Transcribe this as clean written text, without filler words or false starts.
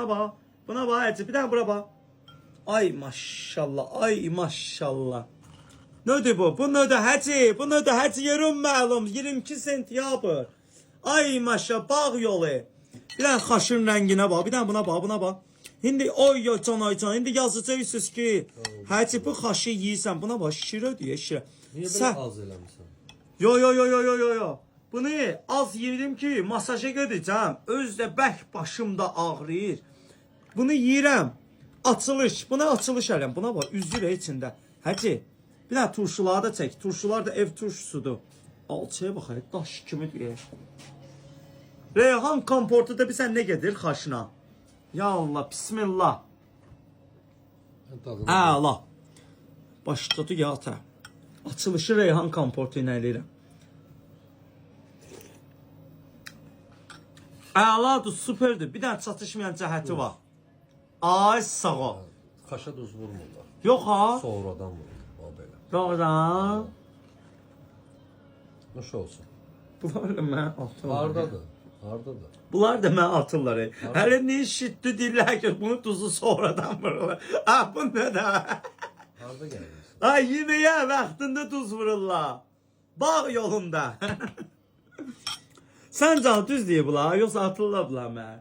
buna bax. Buna bax, Hacı, bir dənə bura bax. Ay maşallah, ay maşallah. Nədir bu? Bu nədir Hacı? Bu nədir Hacı? Yerim məlum, 22 sentyabr. Ay maşallah, bağ yolu. Bir dənə xaşın rənginə bax, bir dənə buna bax, buna bax. İndi oy can ay can, indi yazacaqsınız ki, Hacı bu xaşı yeyirsən, buna bax, şirə deyə şirə. Niyə belə az eləmişsən? Yo. Bunu az yedim ki, masaja gedəcəm. Özdə bək başımda ağrıyır. Bunu yeyirəm. Açılış. Buna açılış eləm. Buna bax, üzür içində. Hacı, bir dənə turşuları da çək. Turşular da ev turşusudur. Alçaya bax, daş kimi deyir. Reyhan komportu da bilsən nə gedir xaşına? Ya Allah, bismillah. Allah. Başladı ya ata. Açılışı Reyhan komportu ilə eləyirəm. Əladır, süperdir. Bir dənə çatışmayan cəhəti var. Ay sağ ol. Xaşa duz vurmurlar. Yox ha? Sonradan vurur. O belə. Doğrudan. Nuş olsun. Bunlar da mənə atırlar. Hardadır? Hardadır? Bunlar da mənə atırlar. Hələ nə şiddi deyirlər ki, bunu tuzu sonradan vururlar. Ah, bu nə də? Harda gəldiniz? Ay, yeməyə vaxtında tuz vururlar. Bağ yolunda. Sən can düz deyir bunlar, yoxsa atırlar bunlar mənə?